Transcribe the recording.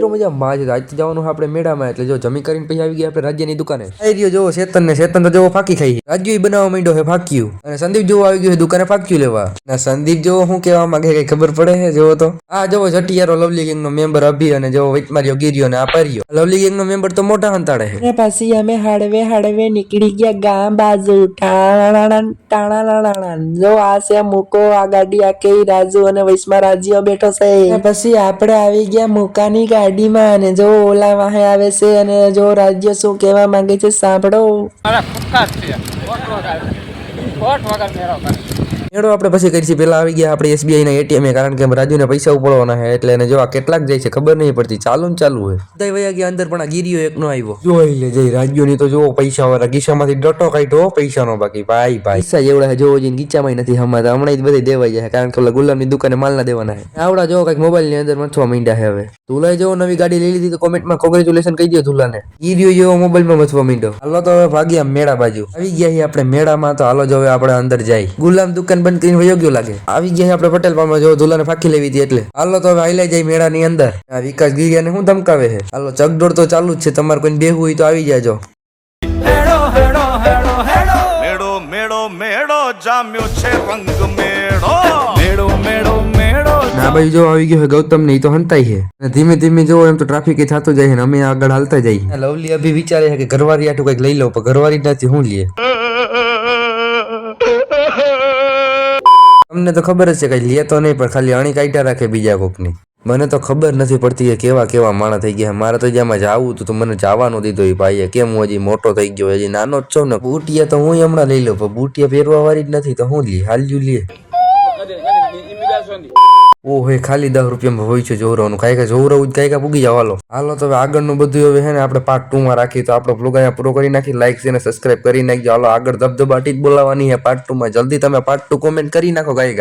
મિત્રો મજા માં છે આજ જવાનું આપણે મેળામાં એટલે જો જમી કરીને પછી આવી ગયા આપણે રાજ્યની દુકાને આવી રહ્યો જો શેતન ને શેતન તો જો ફાકી ખાઈ રાજ્ય બનાવવા માંડ્યો છે ફાક્યું અને સંદીપ જો આવી ગયો છે દુકાને ફાક્યું લેવા અને સંદીપ જો શું કહેવા માંગે કઈ ખબર પડે છે જો તો આ જો જટિયારો લવલી ગેંગ નો મેમ્બર અભી અને જો વૈટમાર્યો ગીર્યો ને આ પાર્યો લવલી ગેંગ નો મેમ્બર તો મોટા હંતાડે છે પછી અમે હળવે નીકળી ગયા ગામ બાજુ ટાણા જો આ છે મૂકો આ ગાડી આખી રાજુ અને વૈષ્મા રાજ્ય બેઠો છે પછી આપણે આવી ગયા મૂકાની ગાડીમાં અને જો ઓલા વાહે આવે છે અને જો રાજ્ય શું કહેવા માંગે છે સાંભળો મેળો આપણે પછી કરીશું પેલા આવી ગયા આપણે એસબીઆઈ ના એટીએમ કારણ કે રાજુને પૈસા ઉપાડવાના છે એટલે એને જો આ કેટલાક જાય છે ખબર નહીં પડતી ચાલુ હોય બધા વયા ગયા અંદર પણ આ ગીરીઓ એકનો આવ્યો જોઈ લે જઈ રાજ્યોની તો જો પૈસા વાળા ગીસામાંથી ડટો કાઢ્યો પૈસાનો બાકી ભાઈ પૈસા જેવડા જો જઈને ગીચામાં નથી હમણાં હમણાં જ બધે દેવાઈ જાય કારણ કે ગુલામની દુકાને માલ ના દેવાના છે આવડા જો કઈક મોબાઈલ ની અંદર મથવા માંડ્યા છે હવે તુલાઈ જો નવી ગાડી લઈ લીધી તો કોમેન્ટમાં કોંગ્રેચ્યુલેશન કહી દો તુલાને ગીરીઓ જેવો મોબાઈલમાં મથવા માંડ્યો હાલો તો હવે ભાગ્યા મેળા બાજુ આવી ગયા આપણે મેળામાં તો હાલો જો હવે આપણે અંદર જાય ગુલામ દુકાન બંધ કરીને વયો ગયો લાગે આવી ગયા આપણે પટેલ પામાં જો દુલાને ફાકી લેવી હતી એટલે હાલો તો હવે હાઈલાઈ જાય મેળાની અંદર આ વિકાસ ગીરિયાને શું ધમકાવે છે હાલો ચકડોળ તો ચાલુ જ છે તમારે કોઈ બેહવું હોય તો આવી જાજો મેળો જામ્યો છે રંગ મેળો ના ભાઈ જો આવી ગયો ગૌતમ ને તો હંતાઈ છે અને ધીમે ધીમે જો એમ તો ટ્રાફિક થતો જાય ને અમે આગળ હાલતા જઈએ લવલી અભી વિચારે છે કે ઘરવાળી આટું કઈક લઈ લો પણ ઘરવાળી નથી હું લઈએ તમને તો ખબર જ છે કઈ લે તો નહીં પણ ખાલી અણી કાઢ્યા રાખે બીજા કોકની મને તો ખબર નથી પડતી કે કેવા કેવા માણસ થઈ ગયા મારે તો જ્યાં જાવું તો મને જવાનું દીધો એ ભાઈએ કેમ હું હજી મોટો થઈ ગયો હજી નાનો જ છો ને બુટિયા તો હું હમણાં લઈ લઉં પણ બુટિયા પહેરવા વાળી જ નથી તો હું લઈએ હાલ્યું લે ઓહે ખાલી 10 રૂપિયામાં હોય છે જોરવાનું કાંઈ જોરવું જ કાંઈ પૂગી જાવ હાલો તો હવે આગળનું બધું હવે છે ને આપણે પાર્ટ 2 માં રાખી તો આપણો બ્લોગ અહીંયા પૂરો કરી નાખી લાઈક અને સબસ્ક્રાઇબ કરી નાખજો હાલો આગળ ધબધબાટી જ બોલાવવાની છે પાર્ટ 2 માં જલ્દી તમે પાર્ટ 2 કોમેન્ટ કરી નાખો કાંઈ